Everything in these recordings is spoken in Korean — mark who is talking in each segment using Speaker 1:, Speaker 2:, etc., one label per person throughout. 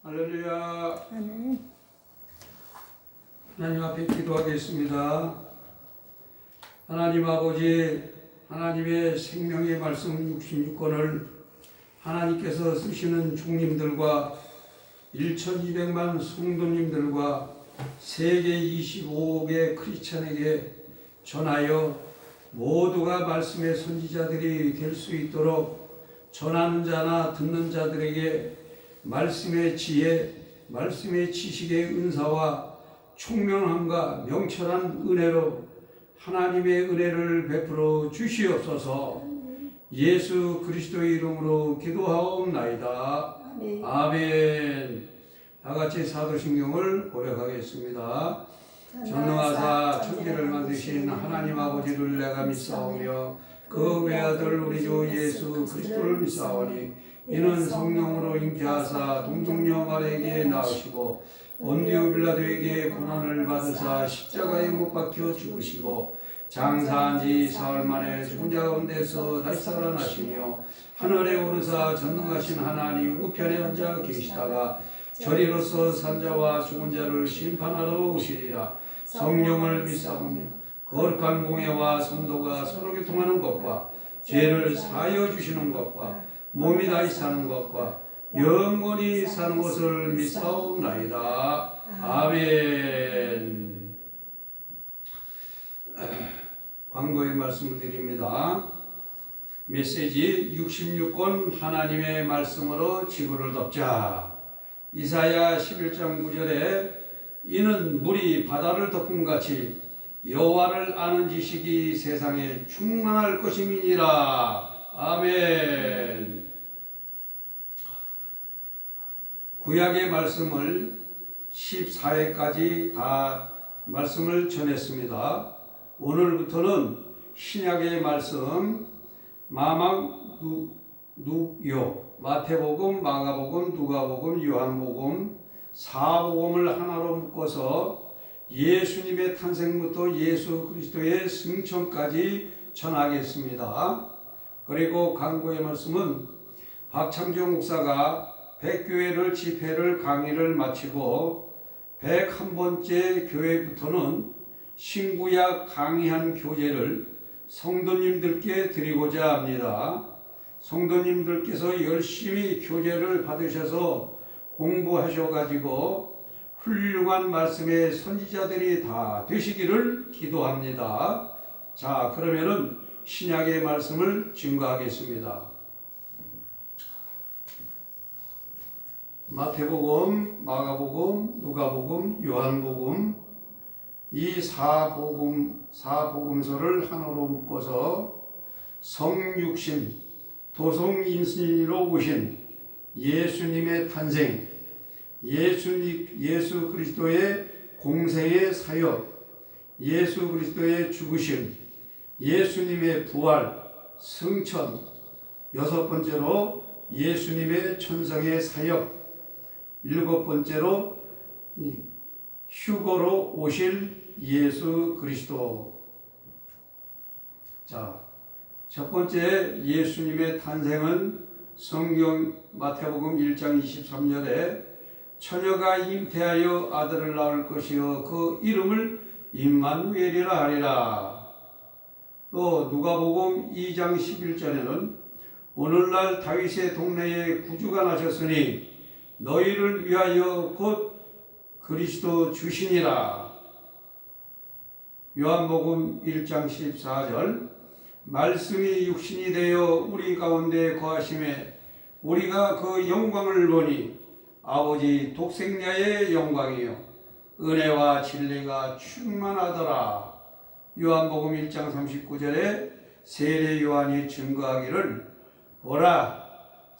Speaker 1: 할렐루야.
Speaker 2: 아멘.
Speaker 1: 하나님 앞에 기도하겠습니다. 하나님 아버지, 하나님의 생명의 말씀 66권을 하나님께서 쓰시는 종님들과 1200만 성도님들과 세계 25억의 크리스찬에게 전하여 모두가 말씀의 선지자들이 될 수 있도록 전하는 자나 듣는 자들에게 말씀의 지혜, 말씀의 지식의 은사와 총명함과 명철한 은혜로 하나님의 은혜를 베풀어 주시옵소서. 예수 그리스도의 이름으로 기도하옵나이다.
Speaker 2: 아멘.
Speaker 1: 아멘. 다 같이 사도신경을 고백하겠습니다. 전능하사 천지를 만드신 하나님 아버지를 내가 믿사오며 그 외아들 우리 주 예수 그리스도를 믿사오니 이는 성령으로 잉태하사 동정녀 마리아에게 낳으시고 본디오 빌라도에게 고난을 받으사 십자가에 못 박혀 죽으시고 장사한 지 사흘 만에 죽은 자 가운데서 다시 살아나시며 하늘에 오르사 전능하신 하나님 우편에 앉아 계시다가 저리로서 산자와 죽은 자를 심판하러 오시리라. 성령을 믿사오며 거룩한 공예와 성도가 서로 교통하는 것과 죄를 사하여 주시는 것과 몸이 다시 사는 것과 영원히 사는 것을 믿사옵나이다. 아멘. 광고의 말씀을 드립니다. 메시지 66권 하나님의 말씀으로 지구를 덮자. 이사야 11장 9절에 이는 물이 바다를 덮은 같이 여호와를 아는 지식이 세상에 충만할 것임이니라. 아멘. 구약의 말씀을 14회까지 다 말씀을 전했습니다. 오늘부터는 신약의 말씀 마망 누요 마태복음, 마가복음, 누가복음, 요한복음, 사복음을 하나로 묶어서 예수님의 탄생부터 예수 그리스도의 승천까지 전하겠습니다. 그리고 강구의 말씀은 박창조 목사가 100교회를 집회를 강의를 마치고 101번째 교회부터는 신구약 강의한 교재를 성도님들께 드리고자 합니다. 성도님들께서 열심히 교재를 받으셔서 공부하셔가지고 훌륭한 말씀의 선지자들이 다 되시기를 기도합니다. 자, 그러면은 신약의 말씀을 증거하겠습니다. 마태복음, 마가복음, 누가복음, 요한복음 이 사복음서를 하나로 묶어서 성육신 도성인신으로 오신 예수님의 탄생, 예수 그리스도의 공생의 사역, 예수 그리스도의 죽으심, 예수님의 부활, 승천, 여섯 번째로 예수님의 천성의 사역, 일곱 번째로 휴거로 오실 예수 그리스도. 자, 첫 번째 예수님의 탄생은 성경 마태복음 1장 23절에 처녀가 잉태하여 아들을 낳을 것이요 그 이름을 임마누엘이라 하리라. 또 누가복음 2장 11절에는 오늘날 다윗의 동네에 구주가 나셨으니 너희를 위하여 곧 그리스도 주시니라. 요한복음 1장 14절 말씀이 육신이 되어 우리 가운데 거하심에 우리가 그 영광을 보니 아버지 독생자의 영광이요 은혜와 진리가 충만하더라. 요한복음 1장 39절에 세례 요한이 증거하기를 보라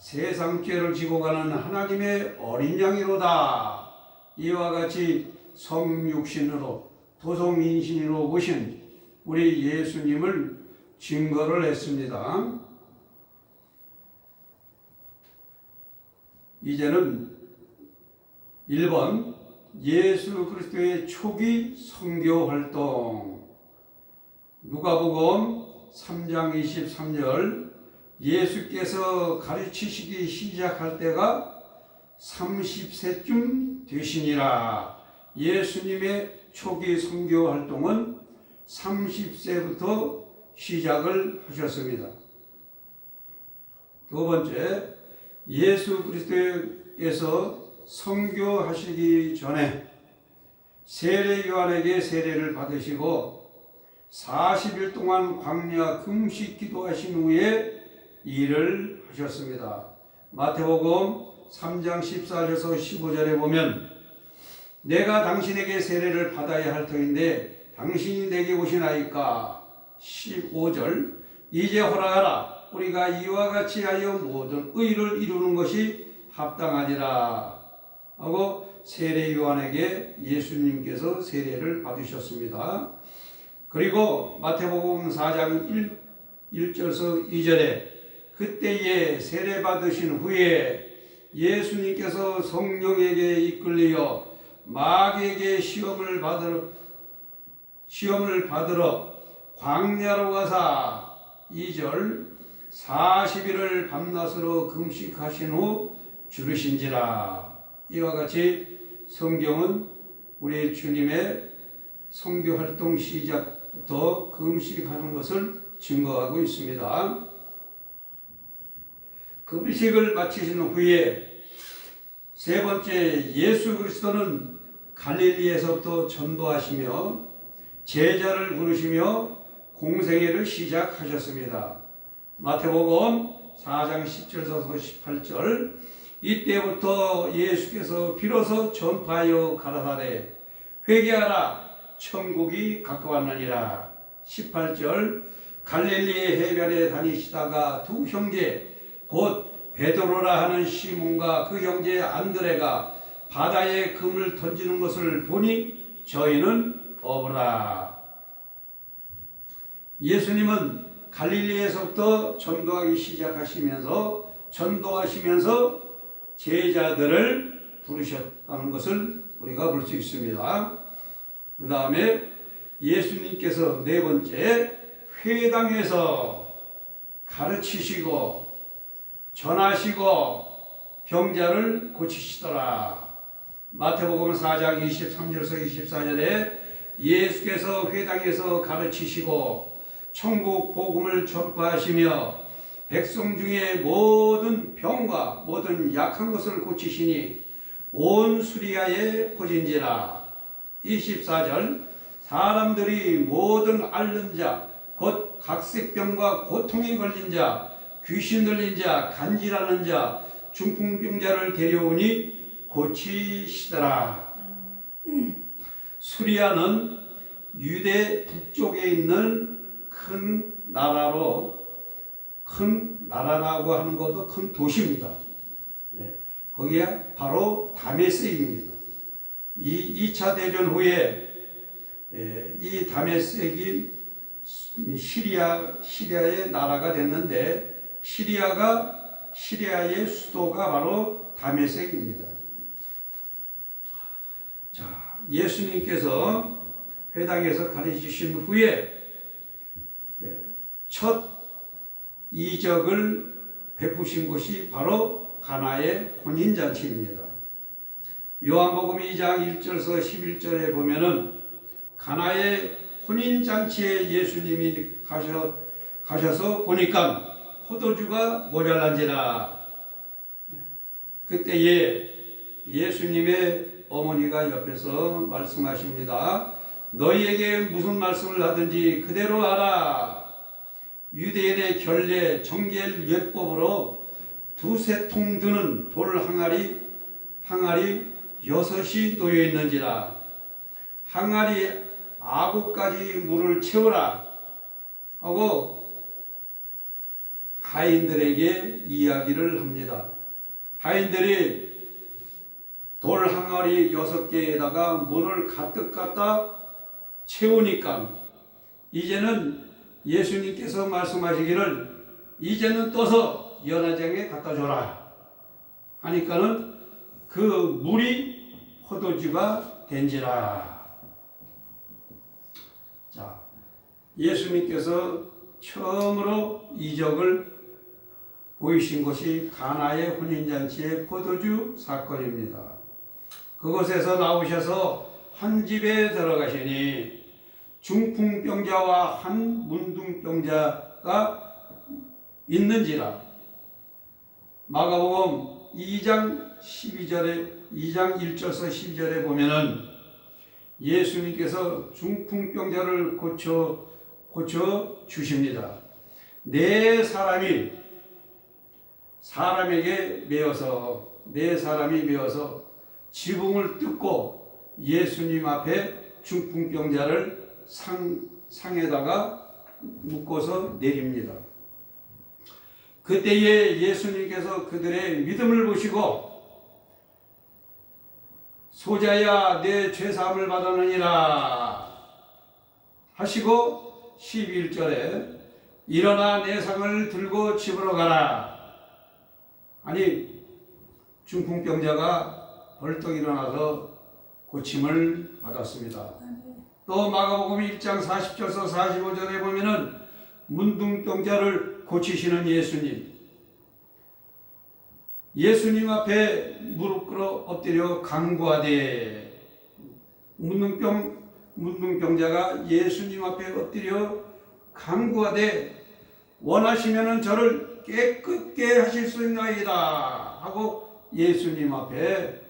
Speaker 1: 세상 죄를 지고 가는 하나님의 어린 양이로다. 이와 같이 성육신으로 도성인신으로 오신 우리 예수님을 증거를 했습니다. 이제는 1번 예수 그리스도의 초기 선교 활동. 누가복음 3장 23절 예수께서 가르치시기 시작할 때가 30세쯤 되시니라. 예수님의 초기 선교 활동은 30세부터 시작을 하셨습니다. 두 번째, 예수 그리스도께서 선교하시기 전에 세례 요한에게 세례를 받으시고 40일 동안 광야 금식 기도하신 후에 일을 하셨습니다. 마태복음 3장 14절에서 15절에 보면 내가 당신에게 세례를 받아야 할 터인데 당신이 내게 오시나이까. 15절 이제 허락하라. 우리가 이와 같이 하여 모든 의를 이루는 것이 합당하니라 하고 세례 요한에게 예수님께서 세례를 받으셨습니다. 그리고 마태복음 4장 1절에서 2절에 그때에 세례 받으신 후에 예수님께서 성령에게 이끌려 마귀에게 시험을 받으러 광야로 가사 2절 40일을 밤낮으로 금식하신 후 죽으신지라. 이와 같이 성경은 우리 주님의 선교 활동 시작부터 금식하는 것을 증거하고 있습니다. 금식을 마치신 후에 세 번째, 예수 그리스도는 갈릴리에서부터 전도하시며 제자를 부르시며 공생애를 시작하셨습니다. 마태복음 4장 10절에서 18절 이때부터 예수께서 비로소 전파하여 가라사대 회개하라 천국이 가까웠느니라. 18절 갈릴리 해변에 다니시다가 두 형제 곧 베드로라 하는 시몬과 그 형제 안드레가 바다에 금을 던지는 것을 보니 저희는 어부라. 예수님은 갈릴리에서부터 전도하시면서 제자들을 부르셨다는 것을 우리가 볼 수 있습니다. 그 다음에 예수님께서 네 번째, 회당에서 가르치시고 전하시고 병자를 고치시더라. 마태복음 4장 23절에서 24절에 예수께서 회당에서 가르치시고 천국 복음을 전파하시며 백성 중에 모든 병과 모든 약한 것을 고치시니 온 수리아에 퍼진지라. 24절 사람들이 모든 앓는 자 곧 각색병과 고통에 걸린 자 귀신 들린 자 간질하는 자 중풍병자를 데려오니 고치시더라. 수리아는 유대 북쪽에 있는 큰 나라라고 하는 것도 큰 도시입니다. 거기에 바로 다메섹입니다. 이 2차 대전 후에 이 다메섹이 시리아의 나라가 됐는데 시리아의 수도가 바로 다메섹입니다. 자, 예수님께서 회당에서 가르치신 후에 첫 이적을 베푸신 곳이 바로 가나의 혼인잔치입니다. 요한복음 2장 1절에서 11절에 보면은 가나의 혼인잔치에 예수님이 가셔서 보니까 포도주가 모자란지라. 그때에 예수님의 어머니가 옆에서 말씀하십니다. 너희에게 무슨 말씀을 하든지 그대로 하라. 유대인의 결례 정결 예법으로 두세 통 드는 돌 항아리 6이 놓여 있는지라. 항아리 아구까지 물을 채우라 하고 하인들에게 이야기를 합니다. 하인들이 돌 항아리 6개에다가 물을 가득 갖다 채우니까 이제는 예수님께서 말씀하시기를 이제는 떠서 연회장에 갖다 줘라 하니까는 그 물이 포도주가 된지라. 자, 예수님께서 처음으로 이적을 보이신 것이 가나의 혼인잔치의 포도주 사건입니다. 그곳에서 나오셔서 한 집에 들어가시니 중풍병자와 한 문둥병자가 있는지라. 마가복음 2장 1절에서 12절에 보면은 예수님께서 중풍병자를 고쳐 주십니다. 네 사람이 메어서 지붕을 뜯고 예수님 앞에 중풍병자를 상에다가 묶어서 내립니다. 그때에 예수님께서 그들의 믿음을 보시고 소자야 내 죄사함을 받았느니라 하시고 11절에 일어나 내 상을 들고 집으로 가라. 아니 중풍병자가 벌떡 일어나서 고침을 받았습니다. 또 마가복음 1장 40절에서 45절에 보면은 문둥병자를 고치시는 예수님 앞에 무릎 꿇어 엎드려 간구하되 문둥병자가 예수님 앞에 엎드려 간구하되 원하시면은 저를 깨끗게 하실 수 있나이다 하고 예수님 앞에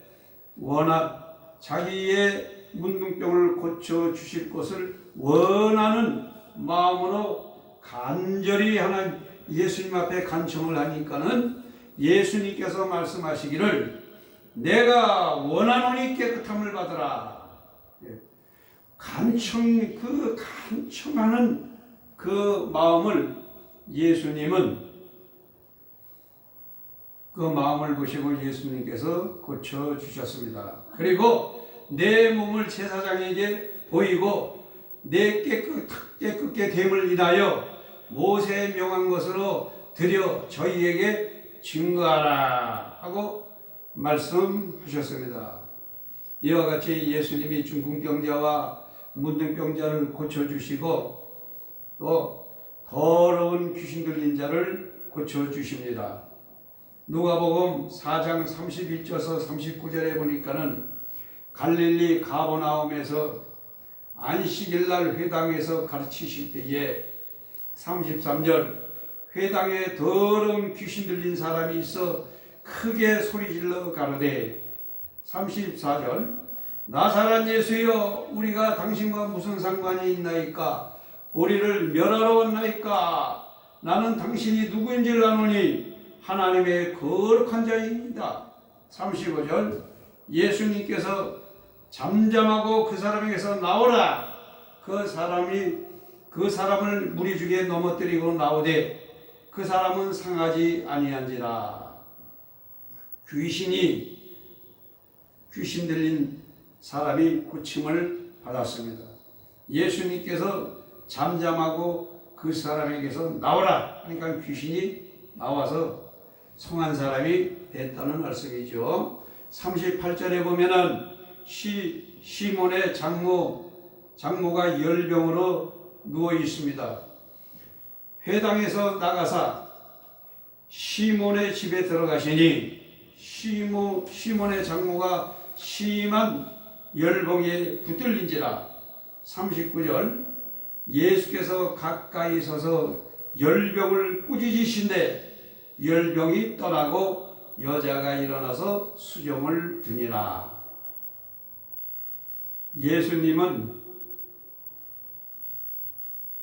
Speaker 1: 자기의 문둥병을 고쳐 주실 것을 원하는 마음으로 간절히 하는 예수님 앞에 간청을 하니까는 예수님께서 말씀하시기를 내가 원하노니 깨끗함을 받으라. 간청하는 그 마음을 예수님은 그 마음을 보시고 예수님께서 고쳐 주셨습니다. 그리고 내 몸을 제사장에게 보이고 내 깨끗게 됨을 인하여 모세에 명한 것으로 드려 저희에게 증거하라 하고 말씀하셨습니다. 이와 같이 예수님이 중풍병자와 문둥병자를 고쳐주시고 또 더러운 귀신 들린 자를 고쳐주십니다. 누가복음 4장 31절에서 39절에 보니까는 갈릴리 가버나움에서 안식일날 회당에서 가르치실 때에 33절 회당에 더러운 귀신 들린 사람이 있어 크게 소리질러 가로되 34절 나사렛 예수여 우리가 당신과 무슨 상관이 있나이까 우리를 멸하러 왔나이까 나는 당신이 누구인지를 아노니 하나님의 거룩한 자입니다. 35절 예수님께서 잠잠하고 그 사람에게서 나오라. 그 사람을 무리 중에 넘어뜨리고 나오되 그 사람은 상하지 아니한지라. 귀신 들린 사람이 고침을 받았습니다. 예수님께서 잠잠하고 그 사람에게서 나오라 하니까 귀신이 나와서 성한 사람이 됐다는 말씀이죠. 38절에 보면은 시몬의 장모가 열병으로 누워 있습니다. 회당에서 나가사 시몬의 집에 들어가시니 시몬의 장모가 심한 열병에 붙들린지라. 39절 예수께서 가까이 서서 열병을 꾸짖으신데 열병이 떠나고 여자가 일어나서 수종을 드니라. 예수님은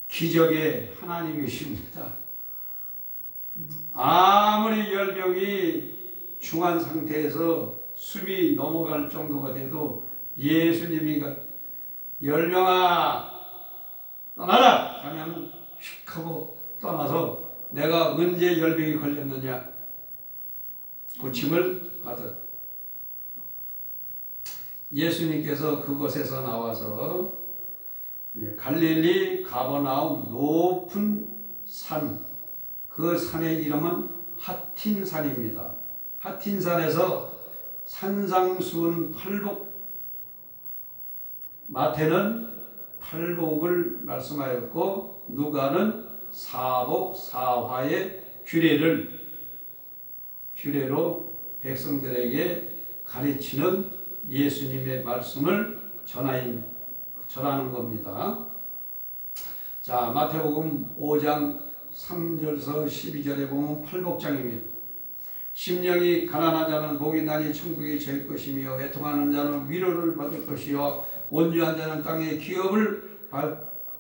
Speaker 1: 기적의 하나님이십니다. 아무리 열병이 중한 상태에서 숨이 넘어갈 정도가 돼도 예수님이 열병아 떠나라 하면 휙 하고 떠나서 내가 언제 열병이 걸렸느냐 고침을 받아. 예수님께서 그곳에서 나와서 갈릴리 가버나움 높은 산, 그 산의 이름은 하틴산입니다. 하틴산에서 산상수훈 팔복, 마태는 팔복을 말씀하였고 누가는 사복 사화의 규례를 규례로 백성들에게 가르치는 예수님의 말씀을 전하는 겁니다. 자, 마태복음 5장 3절서 12절에 보면 팔복장입니다. 심령이 가난한 자는 복이 나니 천국이 저희 것이며 애통하는 자는 위로를 받을 것이요 온유한 자는 땅의 기업을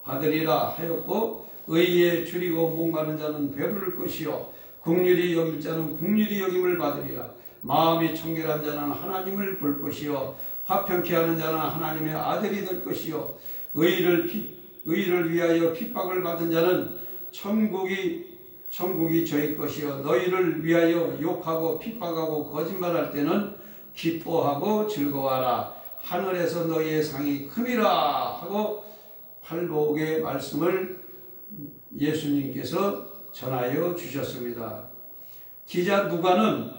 Speaker 1: 받으리라 하였고 의에 줄이고 목마른 자는 배부를 것이요 긍휼히 여길 자는 긍휼히 여김을 받으리라. 마음이 청결한 자는 하나님을 볼 것이요 화평케 하는 자는 하나님의 아들이 될 것이요 의를 위하여 핍박을 받은 자는 천국이 저희 것이요 너희를 위하여 욕하고 핍박하고 거짓말할 때는 기뻐하고 즐거워하라. 하늘에서 너희의 상이 큼이라 하고 팔복의 말씀을 예수님께서 전하여 주셨습니다. 기자 누가는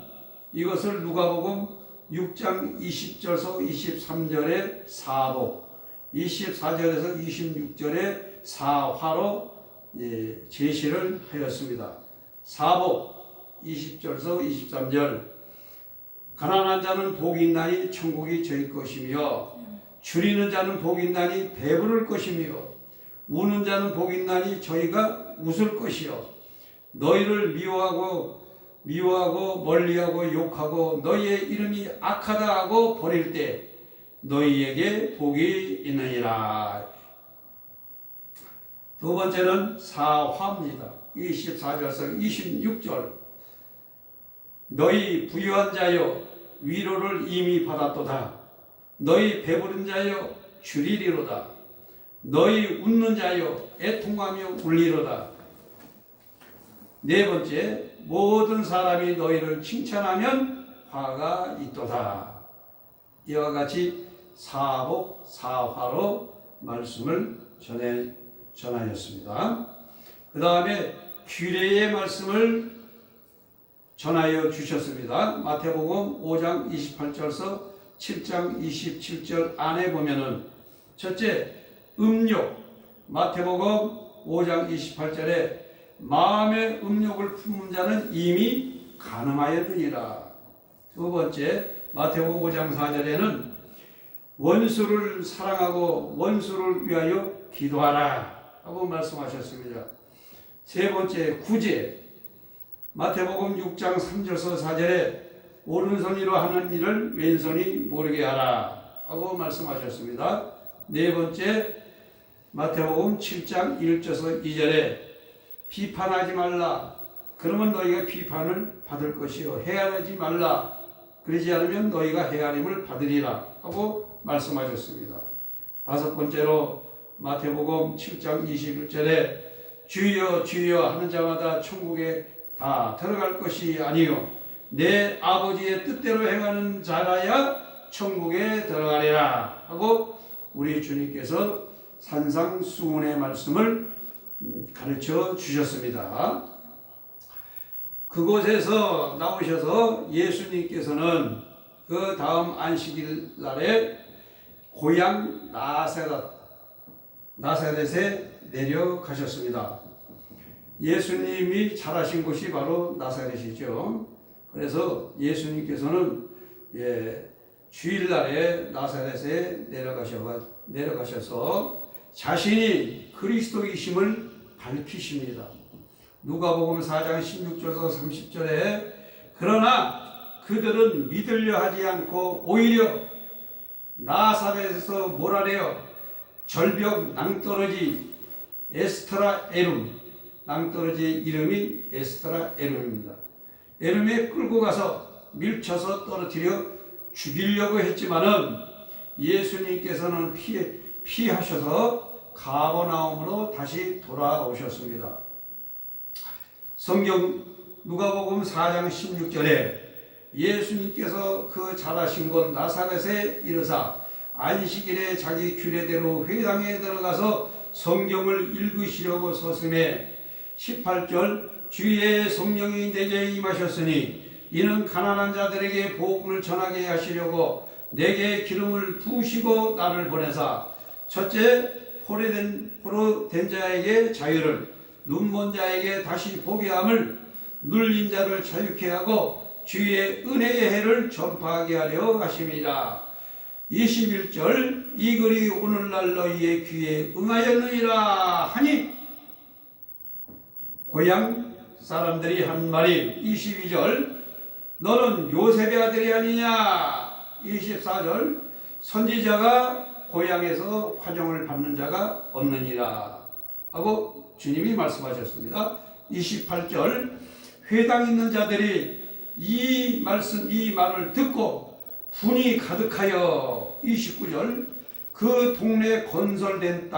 Speaker 1: 이것을 누가복음 6장 20절에서 23절의 사복, 24절에서 26절의 사화로 제시를 하였습니다. 사복 20절에서 23절 가난한 자는 복이 있나니 천국이 저희 것이며 줄이는 자는 복이 있나니 배부를 것이며 우는 자는 복이 있나니 저희가 웃을 것이요 너희를 미워하고 멀리하고 욕하고 너희의 이름이 악하다 하고 버릴 때 너희에게 복이 있느니라. 두 번째는 사화입니다. 24절에서 26절 너희 부유한 자여 위로를 이미 받았도다. 너희 배부른 자여 줄이리로다. 너희 웃는 자여 애통하며 울리로다. 네 번째 모든 사람이 너희를 칭찬하면 화가 있도다. 이와 같이 사복 사화로 말씀을 전하였습니다. 그 다음에 규례의 말씀을 전하여 주셨습니다. 마태복음 5장 28절에서 7장 27절 안에 보면은 첫째 음욕 마태복음 5장 28절에 마음의 음욕을 품은 자는 이미 간음하였느니라. 두 번째 마태복음 5장 4절에는 원수를 사랑하고 원수를 위하여 기도하라 하고 말씀하셨습니다. 세 번째 구제 마태복음 6장 3절에서 4절에 오른손 위로 하는 일을 왼손이 모르게 하라 하고 말씀하셨습니다. 네 번째 마태복음 7장 1절에서 2절에 비판하지 말라. 그러면 너희가 비판을 받을 것이요 헤아리지 말라. 그러지 않으면 너희가 헤아림을 받으리라 하고 말씀하셨습니다. 다섯 번째로 마태복음 7장 21절에 주여 주여 하는 자마다 천국에 다 들어갈 것이 아니요 내 아버지의 뜻대로 행하는 자라야 천국에 들어가리라 하고 우리 주님께서 산상수훈의 말씀을 가르쳐 주셨습니다. 그곳에서 나오셔서 예수님께서는 그 다음 안식일 날에 고향 나사렛에 내려가셨습니다. 예수님이 자라신 곳이 바로 나사렛이죠. 그래서 예수님께서는 주일날에 나사렛에 내려가셔서 자신이 그리스도이심을 밝히십니다. 누가복음 4장 16절에서 30절에 그러나 그들은 믿으려 하지 않고 오히려 나사렛에서 몰아내어 절벽 낭떠러지 에스트라에룸 낭떠러지의 이름이 에스트라에룸입니다. 에룸에 끌고 가서 밀쳐서 떨어뜨려 죽이려고 했지만은 예수님께서는 피하셔서 가버나움으로 다시 돌아오셨습니다. 성경 누가복음 4장 16절에 예수님께서 그 자라신 곳 나사렛에 이르사 안식일에 자기 규례대로 회당에 들어가서 성경을 읽으시려고 섰음에 18절 주의 성령이 내게 임하셨으니 이는 가난한 자들에게 복음을 전하게 하시려고 내게 기름을 부으시고 나를 보내사 첫째 포로 된 자에게 자유를 눈먼 자에게 다시 보게 함을 눌린 자를 자유케 하고 주의 은혜의 해를 전파하게 하려 하심이라. 21절 이 글이 오늘날 너희의 귀에 응하였느니라 하니 고향 사람들이 한 말이. 22절 너는 요셉의 아들이 아니냐. 24절 선지자가 고향에서 환영을 받는 자가 없느니라 하고 주님이 말씀하셨습니다. 28절 회당 있는 자들이 이 말을 듣고 분이 가득하여. 29절 그 동네에 건설된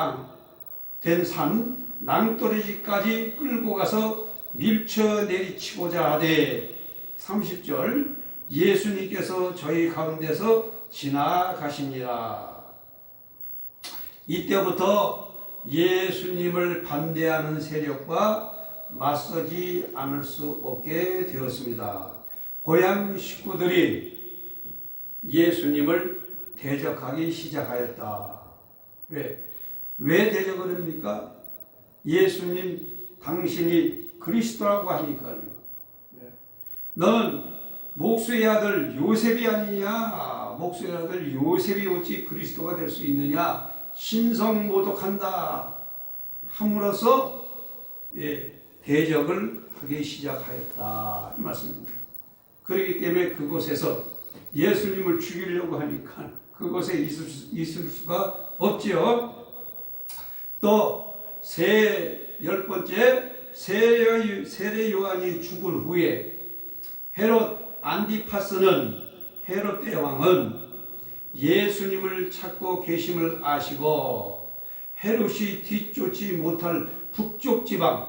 Speaker 1: 된 산 낭떠러지까지 끌고 가서 밀쳐 내리치고자 하되. 30절 예수님께서 저희 가운데서 지나가시니라. 이때부터 예수님을 반대하는 세력과 맞서지 않을 수 없게 되었습니다. 고향 식구들이 예수님을 대적하기 시작하였다. 왜 대적을 합니까? 예수님 당신이 그리스도라고 하니까요. 너는 목수의 아들 요셉이 아니냐. 목수의 아들 요셉이 어찌 그리스도가 될 수 있느냐. 신성모독한다 함으로써 대적을 하기 시작하였다 이 말씀입니다. 그렇기 때문에 그곳에서 예수님을 죽이려고 하니까 그곳에 있을 수가 없지요. 또 10번째 세례 요한이 죽은 후에 헤롯 안디파스는 헤롯 대왕은 예수님을 찾고 계심을 아시고 헤롯이 뒤쫓지 못할 북쪽 지방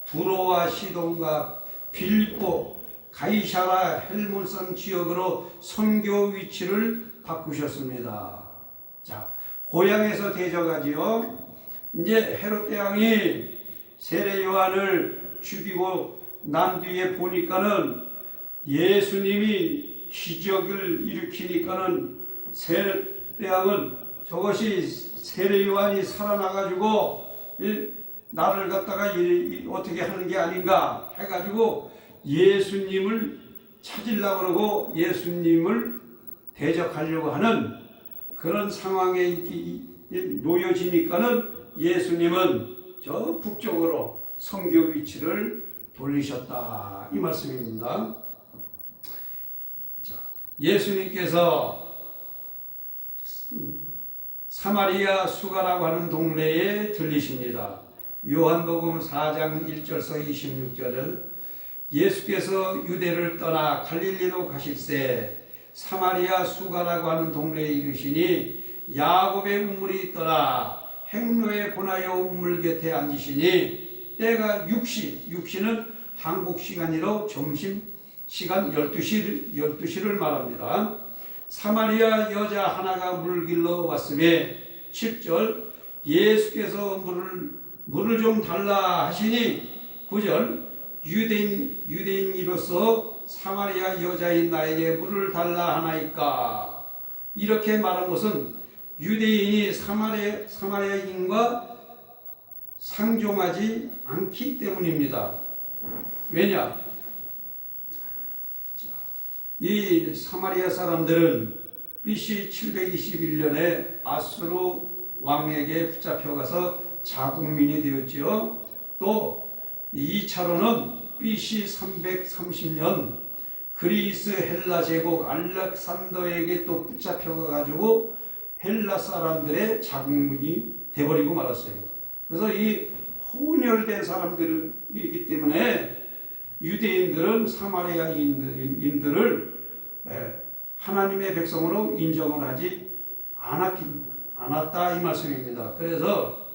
Speaker 1: 두로와 시돈과 빌립보 가이사라 헬몬산 지역으로 선교 위치를 바꾸셨습니다. 자, 고향에서 대적하지요. 이제 헤롯 대왕이 세례 요한을 죽이고 난 뒤에 보니까는 예수님이 기적을 일으키니까는 세례 대왕은 저것이 세례 요한이 살아나가지고 나를 갖다가 어떻게 하는 게 아닌가 해가지고 예수님을 찾으려고 그러고 예수님을 대적하려고 하는 그런 상황에 놓여지니까는 예수님은 저 북쪽으로 선교 위치를 돌리셨다 이 말씀입니다. 자, 예수님께서 사마리아 수가라고 하는 동네에 들리십니다. 요한복음 4장 1절서 26절을 예수께서 유대를 떠나 갈릴리로 가실새 사마리아 수가라고 하는 동네에 이르시니 야곱의 우물이 떠나 행로에 권하여 우물 곁에 앉으시니 때가 6시는 한국 시간으로 점심시간 12시를 말합니다. 사마리아 여자 하나가 물길로 왔으며 7절 예수께서 물을 좀 달라 하시니 9절 유대인이로서 사마리아 여자인 나에게 물을 달라 하나이까. 이렇게 말한 것은 유대인이 사마리아인과 상종하지 않기 때문입니다. 왜냐? 이 사마리아 사람들은 BC 721년에 아수르 왕에게 붙잡혀가서 자국민이 되었지요. 또 2차로는 BC 330년 그리스 헬라 제국 알렉산더에게 또 붙잡혀가지고 헬라 사람들의 자국민이 돼버리고 말았어요. 그래서 이 혼혈된 사람들이기 때문에 유대인들은 사마리아인들을 하나님의 백성으로 인정을 하지 않았다 이 말씀입니다. 그래서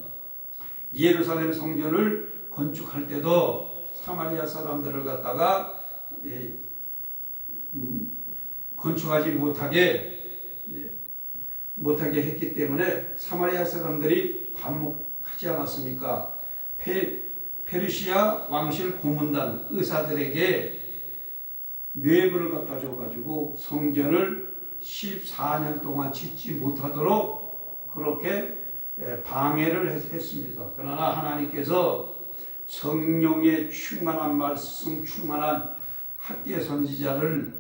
Speaker 1: 예루살렘 성전을 건축할 때도 사마리아 사람들을 갖다가 건축하지 못하게 했기 때문에 사마리아 사람들이 반목하지 않았습니까? 페르시아 왕실 고문단 의사들에게 뇌물을 갖다 줘가지고 성전을 14년 동안 짓지 못하도록 그렇게 방해를 했습니다. 그러나 하나님께서 성령의 충만한 말씀, 충만한 학계 선지자를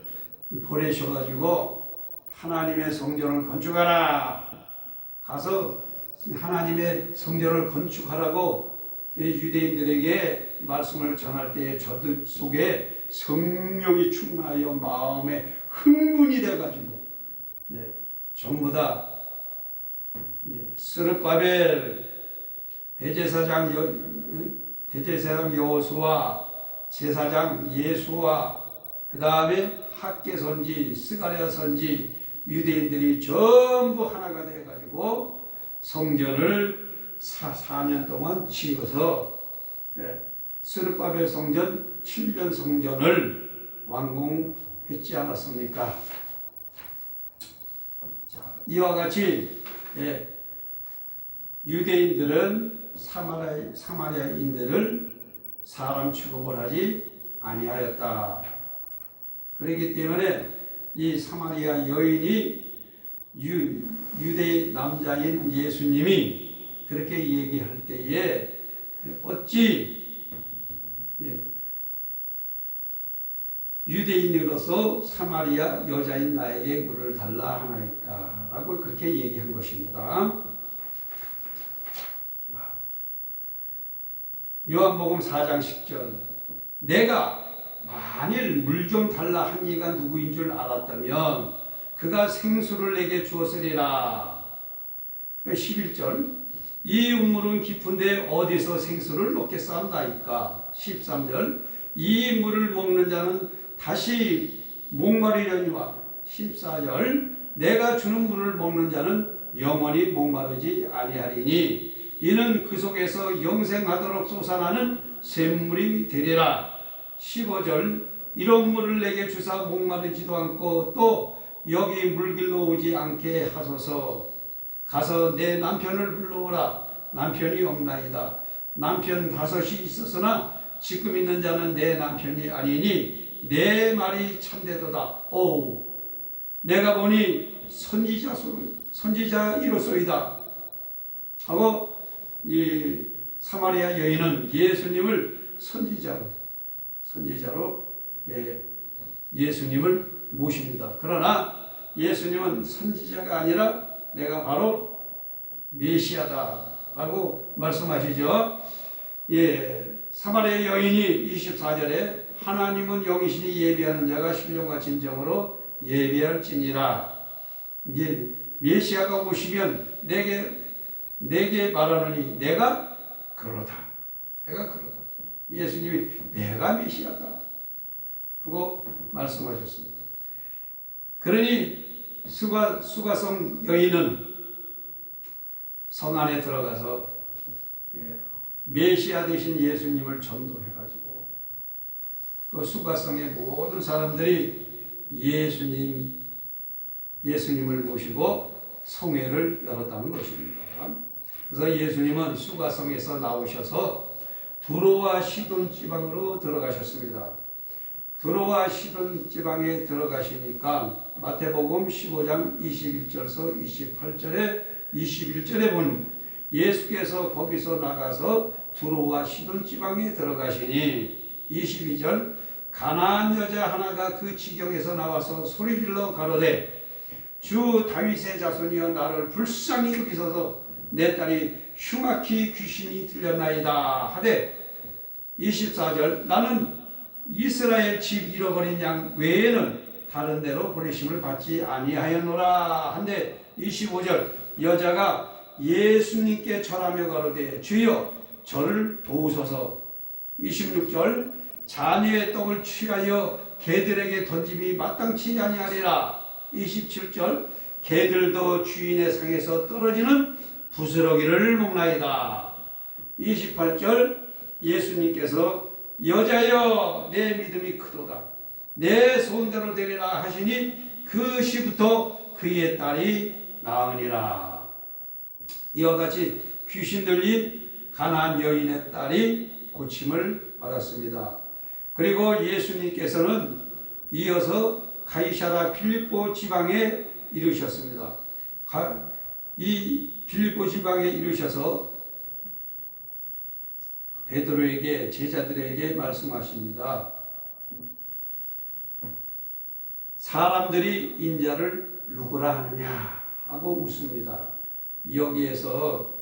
Speaker 1: 보내셔가지고 하나님의 성전을 건축하라. 가서 하나님의 성전을 건축하라고 유대인들에게 말씀을 전할 때에 저들 속에 성령이 충만하여 마음에 흥분이 돼가지고 전부 다 스룹바벨 대제사장 여호수아, 제사장 예수와 그 다음에 학계 선지, 스가랴 선지 유대인들이 전부 하나가 돼가지고 성전을 4년 동안 지어서 스룹바벨 성전 7년 성전을 완공했지 않았습니까? 자, 이와 같이 유대인들은 사마리아인들을 사람 취급을 하지 아니하였다. 그렇기 때문에 이 사마리아 여인이 유대 남자인 예수님이 그렇게 얘기할 때에 어찌 유대인으로서 사마리아 여자인 나에게 물을 달라 하나이까 라고 그렇게 얘기한 것입니다. 요한복음 4장 10절 내가 만일 물 좀 달라 한 이가 누구인 줄 알았다면 그가 생수를 내게 주었으리라. 11절 이 우물은 깊은데 어디서 생수를 얻겠사옵나이까. 13절 이 물을 먹는 자는 다시 목마르려니와. 14절 내가 주는 물을 먹는 자는 영원히 목마르지 아니하리니 이는 그 속에서 영생하도록 솟아나는 샘물이 되리라. 15절 이런 물을 내게 주사 목마르지도 않고 또 여기 물길로 오지 않게 하소서. 가서 내 남편을 불러오라. 남편이 없나이다. 남편 5이 있었으나 지금 있는 자는 내 남편이 아니니 내 말이 참되도다. 오, 내가 보니 선지자이로소이다 하고 이 사마리아 여인은 예수님을 선지자로 예수님을 모십니다. 그러나 예수님은 선지자가 아니라 내가 바로 메시아다라고 말씀하시죠. 사마리아 여인이 24절에 하나님은 영이시니 예비하는 자가 신령과 진정으로 예비할지니라. 이제 메시아가 오시면 내게 말하노니 내가 그러다. 예수님이 내가 메시아다 하고 말씀하셨습니다. 그러니 수가성 여인은 성 안에 들어가서 메시아 되신 예수님을 전도해가지고 그 수가성의 모든 사람들이 예수님을 모시고 성회를 열었다는 것입니다. 그래서 예수님은 수가성에서 나오셔서 두로와 시돈 지방으로 들어가셨습니다. 두로와 시돈 지방에 들어가시니까 마태복음 15장 21절에서 21절에 보니 예수께서 거기서 나가서 두로와 시돈 지방에 들어가시니 22절 가나안 여자 하나가 그 지경에서 나와서 소리질러 가로되 주 다윗의 자손이여 나를 불쌍히 여기소서 내 딸이 흉악히 귀신이 들렸나이다 하되 24절 나는 이스라엘 집 잃어버린 양 외에는 다른 데로 보내심을 받지 아니하였노라 한데 25절 여자가 예수님께 절하며 가로되 주여 저를 도우소서. 26절 자녀의 떡을 취하여 개들에게 던짐이 마땅치 아니하리라. 27절 개들도 주인의 상에서 떨어지는 부스러기를 먹나이다. 28절 예수님께서 여자여 내 믿음이 크도다 내 소원대로 되리라 하시니 그 시부터 그의 딸이 나으니라. 이와 같이 귀신 들린 가나안 여인의 딸이 고침을 받았습니다. 그리고 예수님께서는 이어서 가이사랴 빌립보 지방에 이르셨습니다. 이 빌립보 지방에 이르셔서 베드로에게 제자들에게 말씀하십니다. 사람들이 인자를 누구라 하느냐 하고 묻습니다. 여기에서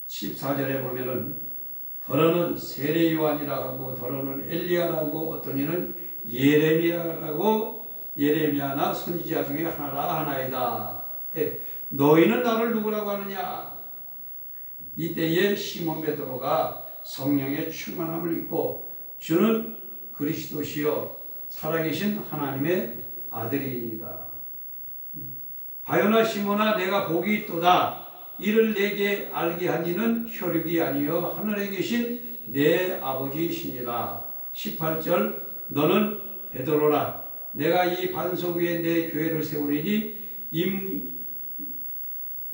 Speaker 1: 14절에 보면은 더러는 세례 요한이라고 하고 더러는 엘리야라고 어떤 이는 예레미야나 선지자 중에 하나라 하나이다. 너희는 나를 누구라고 하느냐? 이때에 시몬 베드로가 성령의 충만함을 입고 주는 그리스도시요 살아계신 하나님의 아들이다. 바요나 시몬아 내가 복이 있도다. 이를 내게 알게 한 이는 혈육이 아니요 하늘에 계신 내 아버지이시니라. 18절 너는 베드로라. 내가 이 반석 위에 내 교회를 세우리니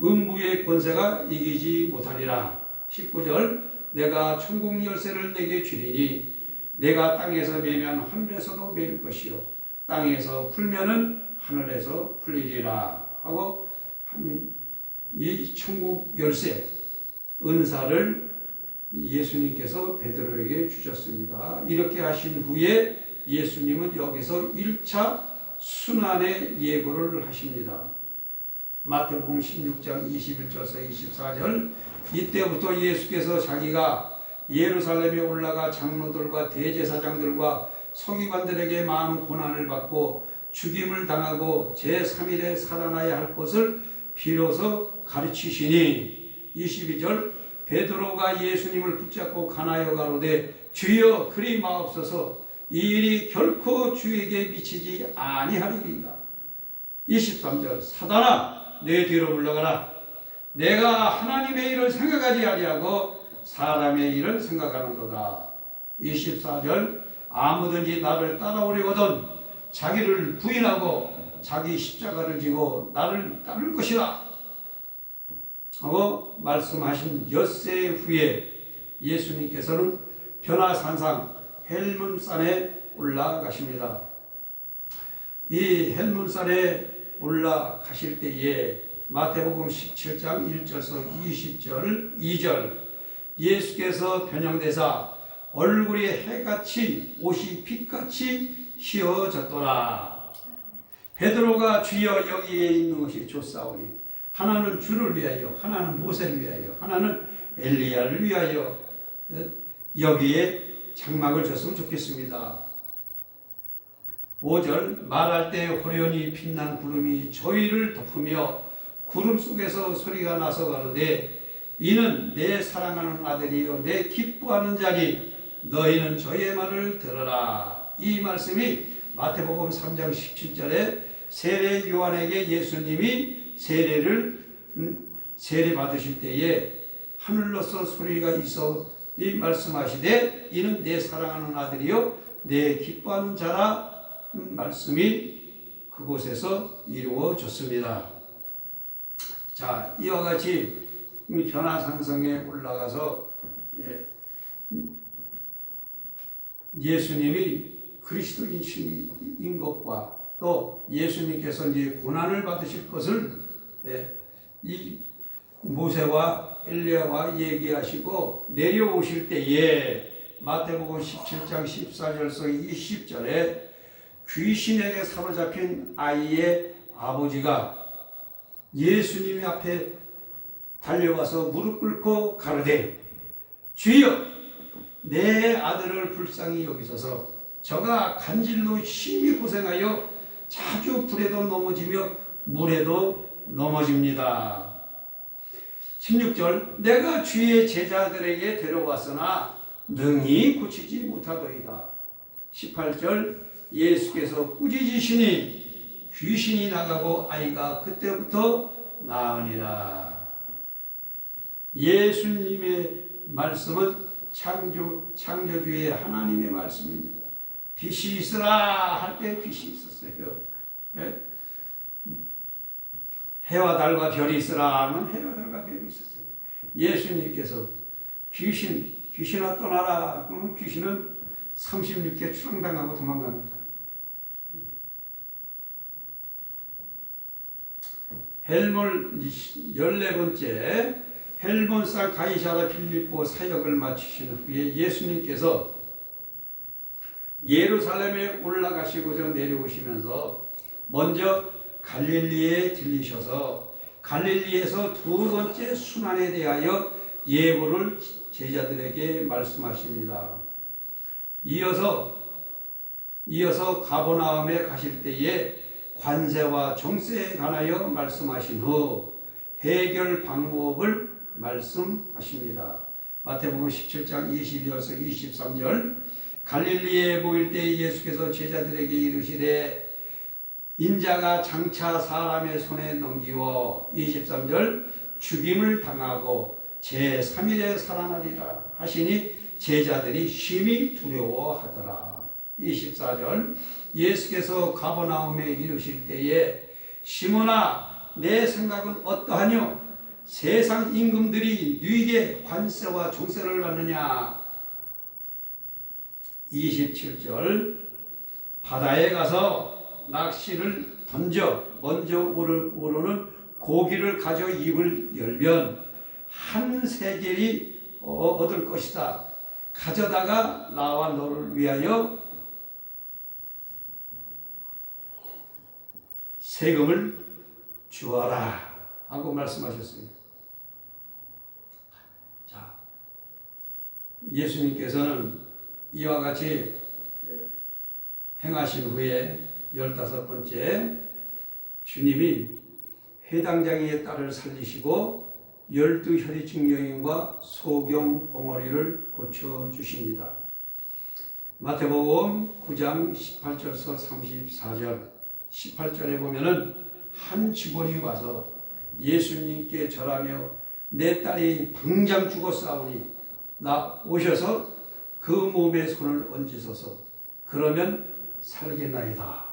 Speaker 1: 음부의 권세가 이기지 못하리라. 19절 내가 천국 열쇠를 내게 주리니 내가 땅에서 매면 하늘에서도 매일 것이요 땅에서 풀면은 하늘에서 풀리리라 하고 이 천국 열쇠 은사를 예수님께서 베드로에게 주셨습니다. 이렇게 하신 후에 예수님은 여기서 1차 순환의 예고를 하십니다. 마태복음 16장 21절에서 24절 이때부터 예수께서 자기가 예루살렘에 올라가 장로들과 대제사장들과 서기관들에게 많은 고난을 받고 죽임을 당하고 제3일에 살아나야 할 것을 비로소 가르치시니 22절 베드로가 예수님을 붙잡고 가나여 가로되 주여 그리 마옵소서 이 일이 결코 주에게 미치지 아니하리이다. 23절 사단아 내 뒤로 물러가라. 내가 하나님의 일을 생각하지 아니하고 사람의 일을 생각하는도다. 24절 아무든지 나를 따라오려거든 자기를 부인하고 자기 십자가를 지고 나를 따를 것이라 하고 말씀하신 엿새 후에 예수님께서는 변화산상 헬문산에 올라가십니다. 이 헬문산에 올라가실 때에 마태복음 17장 1절에서 20절 2절 예수께서 변형되사 얼굴이 해같이 옷이 빛같이 휘어졌더라. 베드로가 주여 여기에 있는 것이 좋사오니 하나는 주를 위하여 하나는 모세를 위하여 하나는 엘리야를 위하여 여기에 장막을 줬으면 좋겠습니다. 5절 말할 때 호련히 빛난 구름이 저희를 덮으며 구름 속에서 소리가 나서 가로되 이는 내 사랑하는 아들이요 내 기뻐하는 자니 너희는 저의 말을 들어라. 이 말씀이 마태복음 3장 17절에 세례 요한에게 예수님이 세례 받으실 때에 하늘로서 소리가 있어 이 말씀하시되 이는 내 사랑하는 아들이요 내 기뻐하는 자라 말씀이 그곳에서 이루어졌습니다. 자, 이와 같이 변화산성에 올라가서 예수님이 그리스도인인 것과 또 예수님께서 이제 고난을 받으실 것을 이 모세와 엘리야와 얘기하시고 내려오실 때에 마태복음 17장 14절에서 20절에 귀신에게 사로잡힌 아이의 아버지가 예수님 앞에 달려와서 무릎 꿇고 가로되 주여 내 아들을 불쌍히 여기소서 저가 간질로 심히 고생하여 자주 불에도 넘어지며 물에도 넘어집니다. 16절 내가 주의 제자들에게 데려왔으나 능히 고치지 못하더이다. 18절 예수께서 꾸짖으시니 귀신이 나가고 아이가 그때부터 나으니라. 예수님의 말씀은 창조주의 하나님의 말씀입니다. 빛이 있으라 할 때 빛이 있었어요. 해와 달과 별이 있으라 하면 해와 달과 별이 있었어요. 예수님께서 귀신아 떠나라 그러면 귀신은 36개 추방당하고 도망갑니다. 헬몬 14번째 헬몬산 가이사라 빌립보 사역을 마치신 후에 예수님께서 예루살렘에 올라가시고자 내려오시면서 먼저 갈릴리에 들리셔서 갈릴리에서 두 번째 순환에 대하여 예고를 제자들에게 말씀하십니다. 이어서 가버나움에 가실 때에 관세와 종세에 관하여 말씀하신 후 해결 방법을 말씀하십니다. 마태복음 17장 22절에서 23절 갈릴리에 모일 때 예수께서 제자들에게 이르시되 인자가 장차 사람의 손에 넘기워 23절 죽임을 당하고 제3일에 살아나리라 하시니 제자들이 심히 두려워하더라. 24절 예수께서 가버나움에 이르실 때에 시몬아 내 생각은 어떠하뇨? 세상 임금들이 네게 관세와 종세를 받느냐? 27절 바다에 가서 낚시를 던져 먼저 오르는 고기를 가져 입을 열면 한 세겔이 얻을 것이다. 가져다가 나와 너를 위하여 세금을 주어라 하고 말씀하셨어요. 자, 예수님께서는 이와 같이 행하신 후에 15번째 주님이 회당장이의 딸을 살리시고 12혈이증 여인과 소경 봉어리를 고쳐주십니다. 마태복음 9장 18절에서 34절 18절에 보면은 한 직원이 와서 예수님께 절하며 내 딸이 당장 죽었사오니 나 오셔서 그 몸에 손을 얹으소서 그러면 살겠나이다.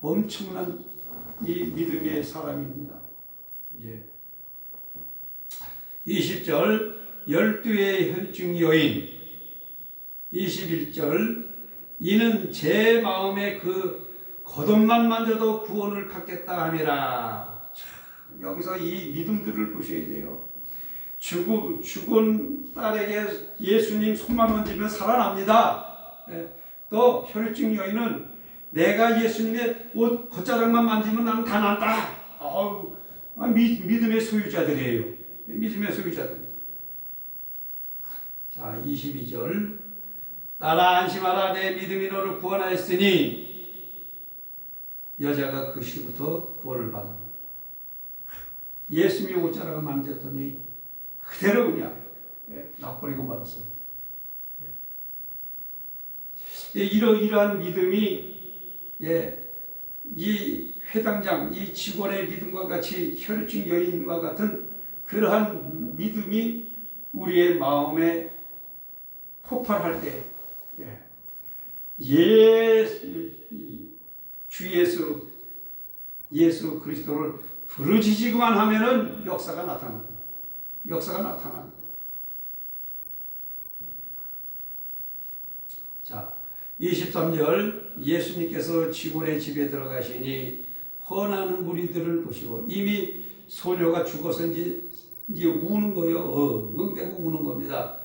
Speaker 1: 엄청난 이 믿음의 사람입니다. 예. 20절 12의 혈증 여인 21절 이는 제 마음에 그 겉옷만 만져도 구원을 받겠다 함이라. 여기서 이 믿음들을 보셔야 돼요. 죽은 딸에게 예수님 손만 만지면 살아납니다. 또 혈증 여인은 내가 예수님의 옷 겉자락만 만지면 나는 다 낫다. 믿음의 소유자들이에요. 믿음의 소유자들. 자, 22절 딸아 안심하라 내 믿음이 너를 구원하였으니 여자가 그 시부터 구원을 받은 겁니다. 예수님이 옷자락을 만졌더니 그대로 그냥 놔버리고 말았어요. 이러한 믿음이 이 회당장, 이 직원의 믿음과 같이 혈증 여인과 같은 그러한 믿음이 우리의 마음에 폭발할 때 주 예수 그리스도를 부르짖기만 하면은 역사가 나타납니다. 역사가 나타납니다. 자, 23절 예수님께서 직원의 집에 들어가시니 헌하는 무리들을 보시고 이미 소녀가 죽어서 이제 우는 거예요. 엉엉대고 우는 겁니다.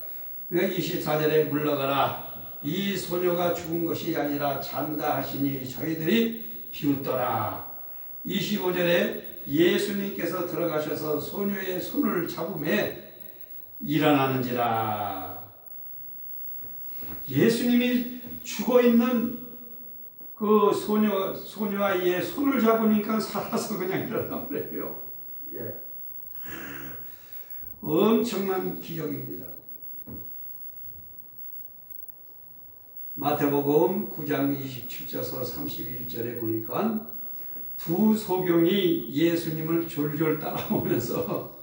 Speaker 1: 그러니까 24절에 물러가라. 이 소녀가 죽은 것이 아니라 잔다 하시니 저희들이 비웃더라. 25절에 예수님께서 들어가셔서 소녀의 손을 잡음에 일어나는지라. 예수님이 죽어있는 그 소녀 아이의 손을 잡으니까 살아서 그냥 일어나 버려요. 엄청난 기적입니다. 마태복음 9장 27절에서 31절에 보니까 두 소경이 예수님을 졸졸 따라오면서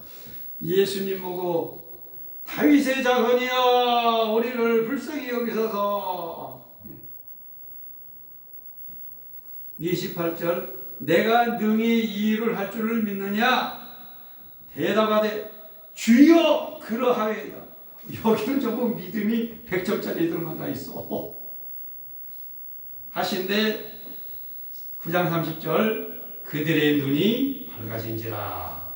Speaker 1: 예수님 보고 다윗의 자손이여 우리를 불쌍히 여기소서. 28절 내가 능히 이 일을 할 줄을 믿느냐? 대답하되 주여 그러하여이다. 여기는 조금 믿음이 100점짜리들만 다 있어. 하신데 9장 30절 그들의 눈이 밝아진지라.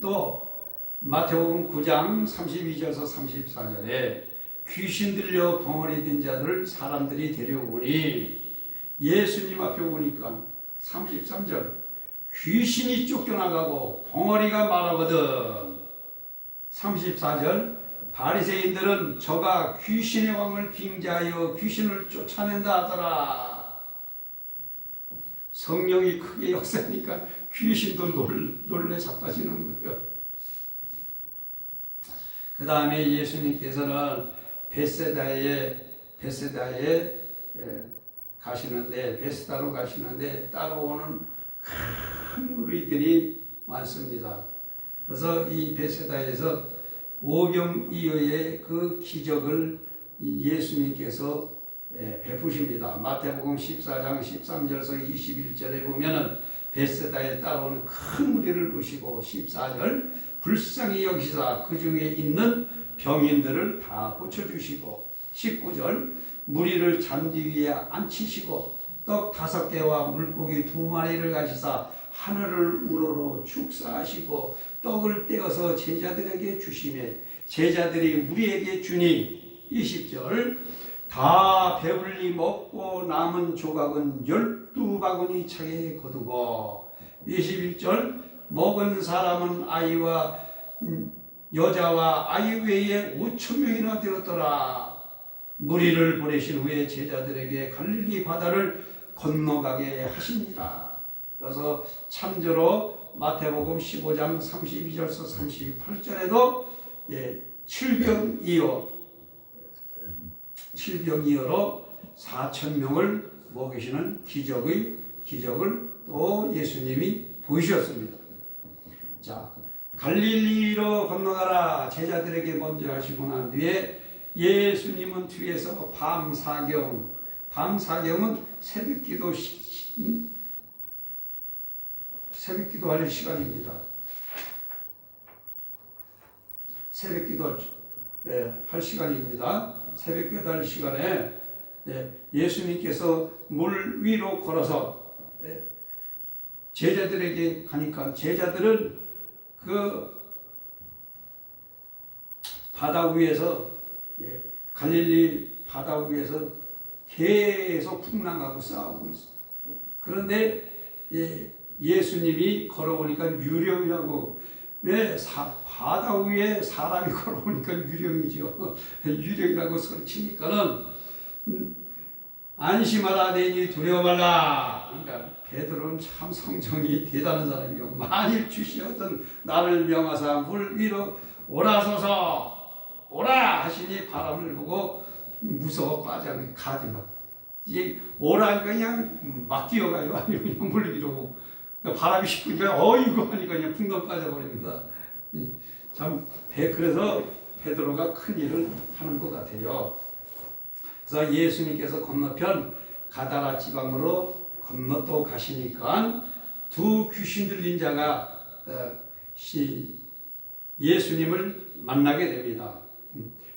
Speaker 1: 또 마태복음 9장 32절에서 34절에 귀신 들려 벙어리 된 자들을 사람들이 데려오니 예수님 앞에 오니까 33절 귀신이 쫓겨나가고 벙어리가 말하거든. 34절 바리새인들은 저가 귀신의 왕을 빙자하여 귀신을 쫓아낸다 하더라. 성령이 크게 역사하니까 귀신도 놀래 자빠지는 거예요. 그 다음에 예수님께서는 베세다에 가시는데, 베세다로 가시는데 따라오는 큰 무리들이 많습니다. 그래서 이 베세다에서 오병이어의 그 기적을 예수님께서 베푸십니다. 마태복음 14장 13절에서 21절에 보면은 베세다에 따라오는 큰 무리를 보시고 14절 불쌍히 여기시사 그 중에 있는 병인들을 다 고쳐주시고 19절 무리를 잔디 위에 앉히시고 떡 5개와 물고기 2마리를 가지사 하늘을 우러러 축사하시고 떡을 떼어서 제자들에게 주시매 제자들이 무리에게 주니 20절 다 배불리 먹고 남은 조각은 12바구니 차게 거두고 21절 먹은 사람은 아이와 여자와 아이 외에 5,000명이나 되었더라. 무리를 보내신 후에 제자들에게 갈릴리 바다를 건너가게 하시니라. 그래서 참조로 마태복음 15장 32절에서 38절에도 칠병이어로 4,000명을 먹이시는 기적을 또 예수님이 보이셨습니다. 자, 갈릴리로 건너가라 제자들에게 먼저 하시고 난 뒤에 예수님은 뒤에서 밤사경은 새벽기도 할 시간입니다. 새벽기도 할 시간입니다. 새벽기도 할 시간에 예수님께서 물 위로 걸어서 제자들에게 가니까 제자들은 그 바다 위에서 갈릴리 바다 위에서 계속 풍랑하고 싸우고 있어요. 그런데 예수님이 걸어오니까 유령이라고 왜 바다 위에 사람이 걸어오니까 유령이죠. 유령이라고 소리치니까는 안심하라 내니 두려워 말라. 그러니까 베드로는 참 성정이 대단한 사람이요. 만일 주시었던 나를 명하사 물 위로 오라소서 오라 하시니 바람을 보고 무서워 빠져 가지 마. 이 오라니까 그냥 막 뛰어가요. 아니면 그냥 물 위로 바람이 식으니까 어이구 하니까 그냥 풍덩 빠져버립니다. 참 그래서 베드로가 큰 일을 하는 것 같아요. 그래서 예수님께서 건너편 가다라 지방으로 건너 또 가시니까 두 귀신 들린 자가 예수님을 만나게 됩니다.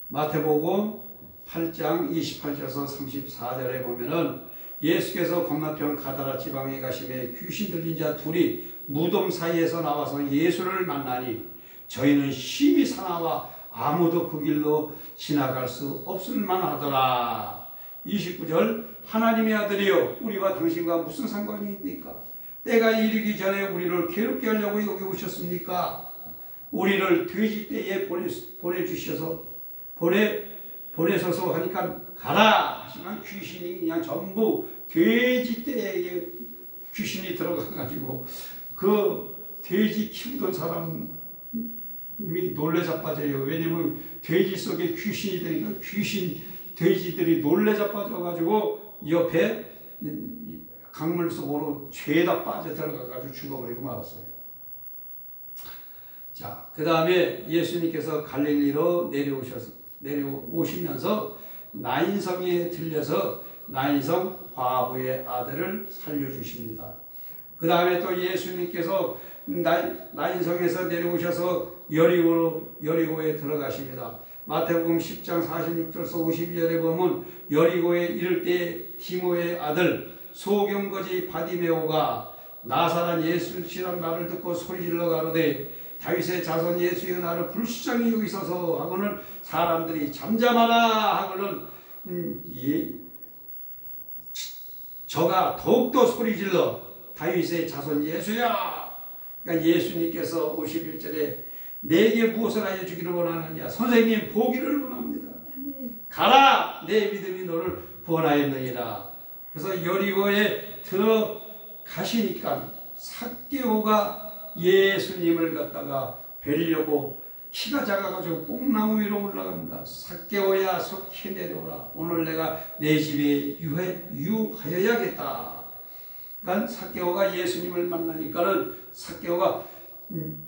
Speaker 1: 마태복음 8장 28절에서 34절에 보면은 예수께서 건너편 가다라 지방에 가심에 귀신 들린 자 둘이 무덤 사이에서 나와서 예수를 만나니 저희는 심히 사나와 아무도 그 길로 지나갈 수 없을 만하더라. 29절 하나님의 아들이여 우리와 당신과 무슨 상관이 있습니까? 때가 이르기 전에 우리를 괴롭게 하려고 여기 오셨습니까? 우리를 돼지떼에 보내셔서 하니까 가라 하지만 귀신이 그냥 전부 돼지떼에 귀신이 들어가가지고 그 돼지 키우던 사람이 놀래 자빠져요. 왜냐면 돼지 속에 귀신이 되니까 돼지들이 놀래 자빠져가지고 옆에 강물 속으로 죄다 빠져 들어가가지고 죽어버리고 말았어요. 자, 그 다음에 예수님께서 갈릴리로 내려오시면서 나인성에 들려서 나인성 과부의 아들을 살려주십니다. 그 다음에 또 예수님께서 나인성에서 내려오셔서 여리고에 들어가십니다. 마태복음 10장 46절에서 52절에 보면 여리고에 이를 때 디모의 아들 소경거지 바디메오가 나사란 예수시란 말을 듣고 소리질러 가로되 다윗의 자손 예수여 나를 불쌍히 여기소서 하고는 사람들이 잠잠하라 하고는 저가 더욱더 소리질러 다윗의 자손 예수야. 그러니까 예수님께서 51절에 내게 무엇을 하여 주기를 원하느냐. 선생님 보기를 원합니다. 가라 내 믿음이 너를 구원하였느니라. 그래서 여리고에 들어가시니까 삭개오가 예수님을 갖다가 뵈려고 키가 작아가지고 뽕나무 위로 올라갑니다. 삭개오야 속히 내려오라. 오늘 내가 내 집에 유하여야겠다. 그러니까 삭개오가 예수님을 만나니까는 삭개오가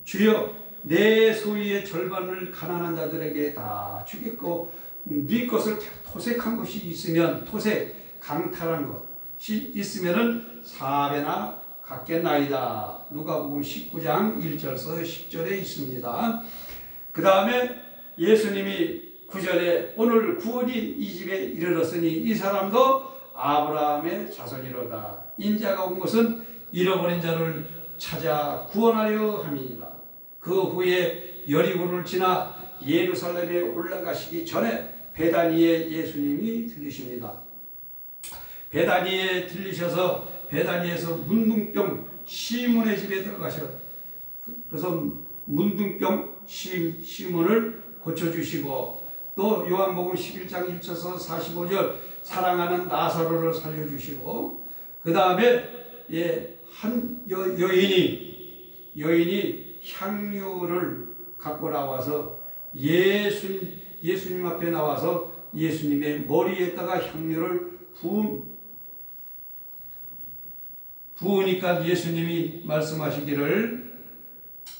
Speaker 1: 주여 내 소유의 절반을 가난한 자들에게 다 주겠고 네 것을 토색한 것이 있으면 토색 강탈한 것이 있으면은 4배나 갚겠나이다. 누가복음 19장 1절에서 10절에 있습니다. 그 다음에 예수님이 9절에 오늘 구원이 이 집에 이르렀으니 이 사람도 아브라함의 자손이로다. 인자가 온 것은 잃어버린 자를 찾아 구원하려 함이니라. 그 후에 여리고를 지나 예루살렘에 올라가시기 전에 베다니에 예수님이 들리십니다. 베다니에 들리셔서 베다니에서 문둥병 시몬의 집에 들어가셔. 그래서 문둥병 시몬을 고쳐주시고 또 요한복음 11장 1절에서 45절 사랑하는 나사로를 살려주시고 그 다음에 한 여인이 향유를 갖고 나와서 예수님 앞에 나와서 예수님의 머리에다가 향유를 부으니까 예수님이 말씀하시기를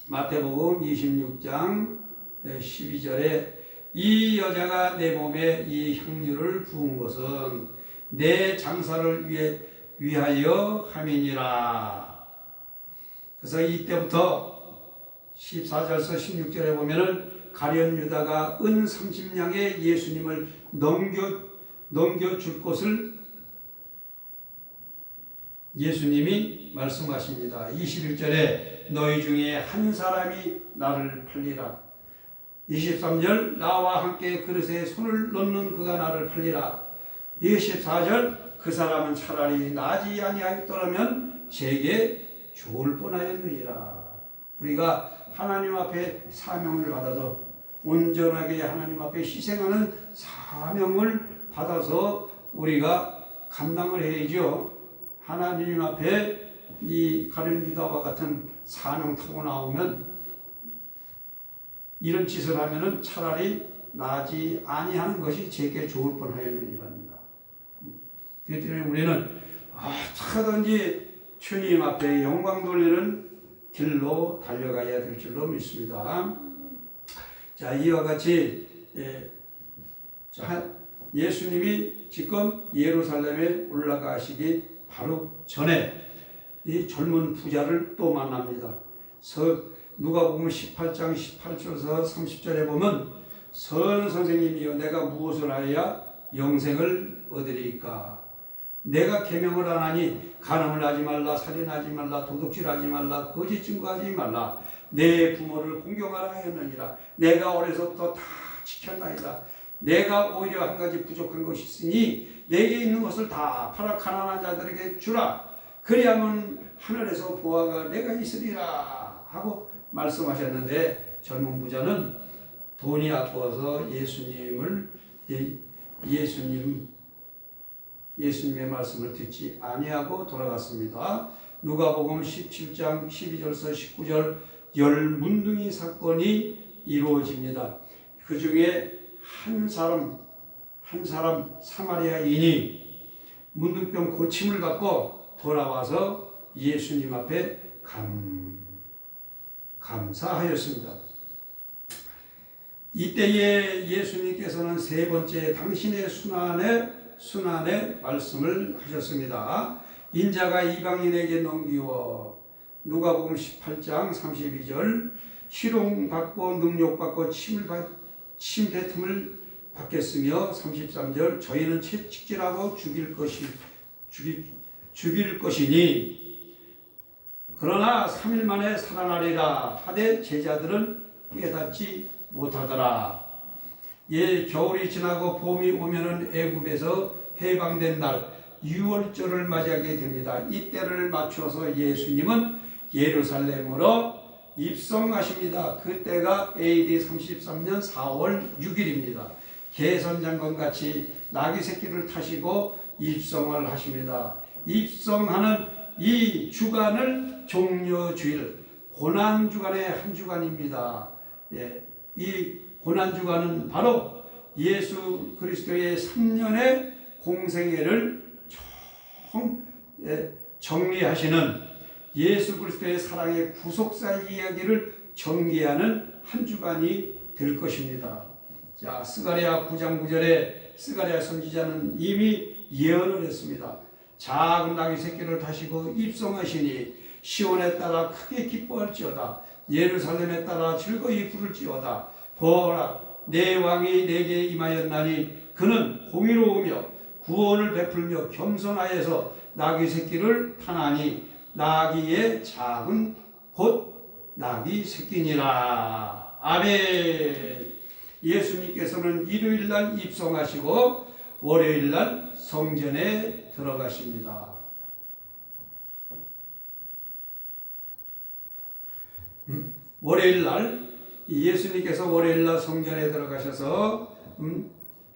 Speaker 1: 마태복음 26장 12절에 이 여자가 내 몸에 이 향유를 부은 것은 내 장사를 위하여 함이니라. 그래서 이때부터 14절에서 16절에 보면은 가룟 유다가 은 30냥에 예수님을 넘겨줄 것을 예수님이 말씀하십니다. 21절에 너희 중에 한 사람이 나를 팔리라. 23절 나와 함께 그릇에 손을 넣는 그가 나를 팔리라. 24절 그 사람은 차라리 나지 아니하였더라면 제게 좋을 뻔하였느니라. 우리가 하나님 앞에 사명을 받아서 온전하게 하나님 앞에 희생하는 사명을 받아서 우리가 감당을 해야죠. 하나님 앞에 이 가룟 유다와 같은 사명 타고 나오면 이런 짓을 하면은 차라리 나지 아니하는 것이 제게 좋을 뻔하였느니라입니다. 그렇기 때문에 우리는 어떻게든지 주님 앞에 영광 돌리는 길로 달려가야 될 줄로 믿습니다. 자, 이와 같이 예수님이 지금 예루살렘에 올라가시기 바로 전에 이 젊은 부자를 또 만납니다. 누가복음 18장 18절에서 30절에 보면 선생님이여 내가 무엇을 하여야 영생을 얻으리까? 내가 계명을 안 하니 간음을 하지 말라, 살인하지 말라, 도둑질하지 말라, 거짓 증거하지 말라, 내 부모를 공경하라 하였느니라. 내가 어려서부터 다 지켰나이다. 내가 오히려 한 가지 부족한 것이 있으니 내게 있는 것을 다 팔아 가난한 자들에게 주라. 그리하면 하늘에서 보화가 내가 있으리라 하고 말씀하셨는데 젊은 부자는 돈이 아까워서 예수님의 말씀을 듣지 아니하고 돌아갔습니다. 누가복음 17장 12절에서 19절 열 문둥이 사건이 이루어집니다. 그 중에 한 사람 사마리아인이 문둥병 고침을 받고 돌아와서 예수님 앞에 감사하였습니다. 이때에 예수님께서는 세 번째 당신의 순환의 말씀을 하셨습니다. 인자가 이방인에게 넘기워 누가복음 18장 32절 희롱받고 능욕받고 침 뱉음을 받겠으며 33절 저희는 채찍질하고 죽일 것이니 그러나 3일 만에 살아나리라 하되 제자들은 깨닫지 못하더라. 겨울이 지나고 봄이 오면은 애굽에서 해방된 날 유월절을 맞이하게 됩니다. 이때를 맞춰서 예수님은 예루살렘으로 입성하십니다. 그때가 AD 33년 4월 6일입니다. 개선장군 같이 나귀 새끼를 타시고 입성을 하십니다. 입성하는 이 주간을 종려주일, 고난주간의 한 주간입니다. 이 고난주간은 바로 예수 그리스도의 3년의 공생애를 정리하시는 예수 그리스도의 사랑의 구속사 이야기를 전개하는 한 주간이 될 것입니다. 자, 스가랴 9장 9절에 스가랴 선지자는 이미 예언을 했습니다. 작은 나귀 새끼를 타시고 입성하시니 시온에 따라 크게 기뻐할지어다. 예루살렘에 따라 즐거이 부를지어다. 보라, 내 왕이 내게 임하였나니 그는 공의로우며 구원을 베풀며 겸손하여서 나귀 새끼를 타나니 나귀의 작은 곧 나귀 새끼니라. 아멘. 예수님께서는 일요일날 입성하시고 월요일날 성전에 들어가십니다. 월요일날 예수님께서 월요일날 성전에 들어가셔서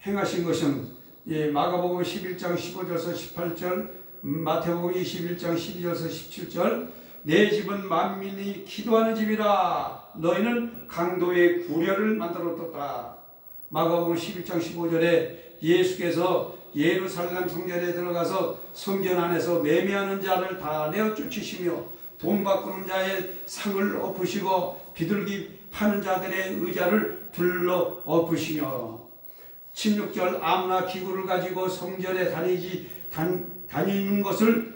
Speaker 1: 행하신 것은 마가복음 11장 15절에서 18절, 마태복음 21장 12절에서 17절, 내 집은 만민이 기도하는 집이라 너희는 강도의 구려를 만들었다. 마가복음 11장 15절에 예수께서 예루살렘 성전에 들어가서 성전 안에서 매매하는 자를 다 내어 쫓으시며 돈 바꾸는 자의 상을 엎으시고 비둘기 파는 자들의 의자를 둘러 엎으시며 16절 아무나 기구를 가지고 성전에 다니는 것을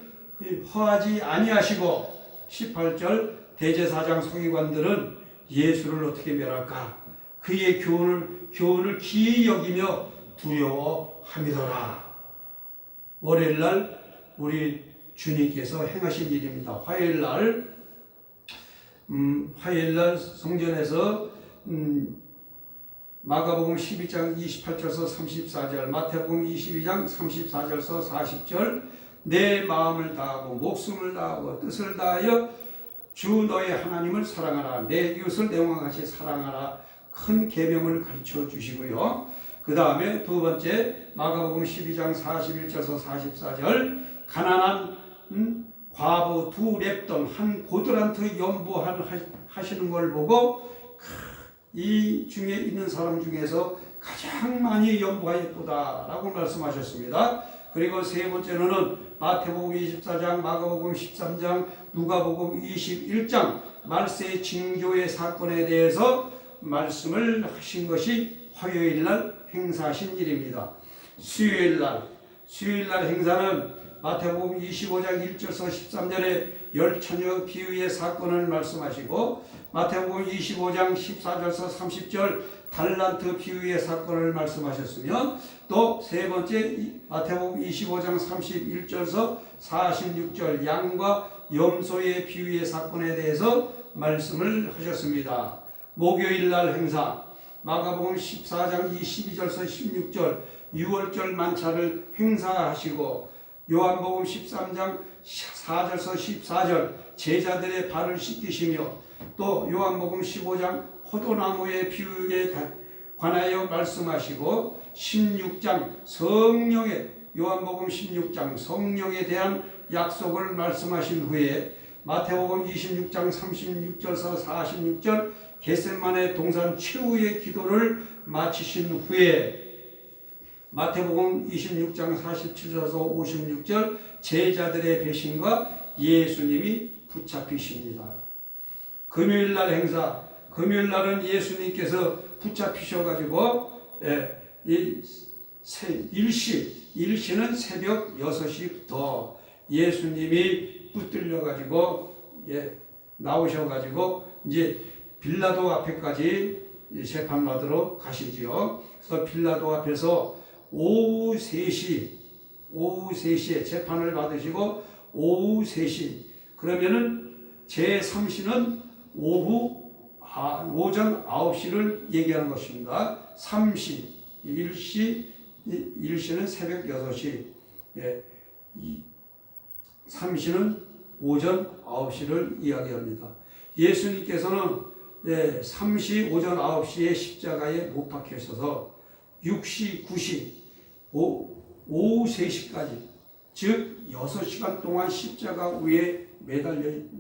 Speaker 1: 허하지 아니하시고 18절 대제사장 서기관들은 예수를 어떻게 멸할까 그의 교훈을 기이 여기며 두려워함이더라. 월요일날 우리 주님께서 행하신 일입니다. 화요일날 성전에서 마가복음 12장 28절에서 34절, 마태복음 22장 34절에서 40절, 내 마음을 다하고 목숨을 다하고 뜻을 다하여 주 너의 하나님을 사랑하라. 내 이웃을 내 왕같이 사랑하라. 큰 계명을 가르쳐 주시고요. 그 다음에 두 번째 마가복음 12장 41절에서 44절, 가난한 과부 두 랩돈 한 고드란트 연보하시는 걸 보고 이 중에 있는 사람 중에서 가장 많이 연보하였도다 라고 말씀하셨습니다. 그리고 세 번째로는 마태복음 24장, 마가복음 13장, 누가복음 21장 말세 징조의 사건에 대해서 말씀을 하신 것이 화요일날 행사하신 일입니다. 수요일날 행사는 마태복음 25장 1절에서 13절에 열처녀 비유의 사건을 말씀하시고 마태복음 25장 14절에서 30절 달란트 비유의 사건을 말씀하셨으며 또 세 번째 마태복음 25장 31절에서 46절 양과 염소의 비유의 사건에 대해서 말씀을 하셨습니다. 목요일날 행사 마가복음 14장 22절에서 16절 유월절 만찬을 행사하시고 요한복음 13장 4절에서 14절 제자들의 발을 씻기시며 또 요한복음 15장 포도나무의 비유에 관하여 말씀하시고 16장 요한복음 16장 성령에 대한 약속을 말씀하신 후에 마태복음 26장 36절에서 46절 겟세마네 동산 최후의 기도를 마치신 후에 마태복음 26장 47절에서 56절 제자들의 배신과 예수님이 붙잡히십니다. 금요일날 행사, 금요일날은 예수님께서 붙잡히셔가지고 일시는 새벽 6시부터 예수님이 붙들려가지고 나오셔가지고 이제 빌라도 앞에까지 재판받으러 가시지요. 그래서 빌라도 앞에서 오후 3시에 재판을 받으시고 오후 3시 그러면은 제3시는 오전 9시를 얘기하는 것입니다. 3시, 1시는 새벽 6시, 3시는 오전 9시를 이야기합니다. 예수님께서는 3시, 오전 9시에 십자가에 못 박히셔서 6시, 9시, 오후 3시까지, 즉 6시간 동안 십자가 위에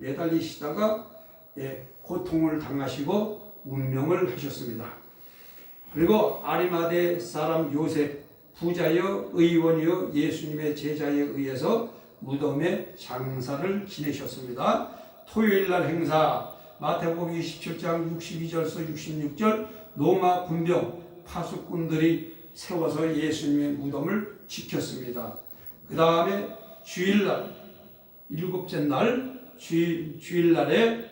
Speaker 1: 매달리시다가 고통을 당하시고 운명을 하셨습니다. 그리고 아리마대 사람 요셉, 부자여 의원이여 예수님의 제자에 의해서 무덤에 장사를 지내셨습니다. 토요일날 행사, 마태복음 27장 62절서 66절, 로마 군병 파수꾼들이 세워서 예수님의 무덤을 지켰습니다. 그 다음에 주일날, 일곱째 날 주일날에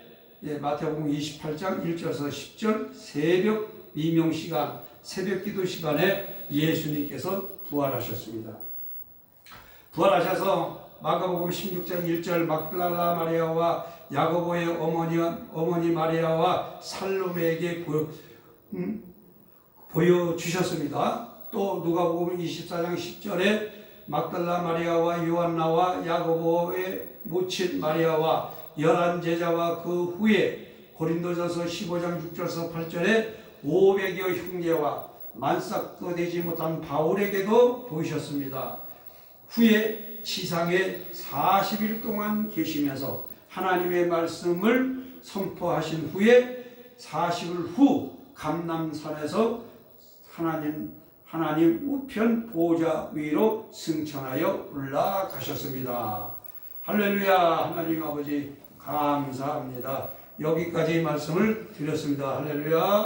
Speaker 1: 마태복음 28장 1절에서 10절 새벽 미명시간, 새벽기도 시간에 예수님께서 부활하셨습니다. 부활하셔서 마가복음 16장 1절 막달라 마리아와 야고보의 어머니 마리아와 살로메에게 보여주셨습니다. 또 누가복음 24장 10절에 막달라 마리아와 요한나와 야고보의 모친 마리아와 11제자와 그 후에 고린도전서 15장 6절에서 8절에 500여 형제와 만삭도 되지 못한 바울에게도 보이셨습니다. 후에 지상에 40일 동안 계시면서 하나님의 말씀을 선포하신 후에 40일 후 감람산에서 하나님 우편 보좌 위로 승천하여 올라가셨습니다. 할렐루야. 하나님 아버지 감사합니다. 여기까지 말씀을 드렸습니다. 할렐루야.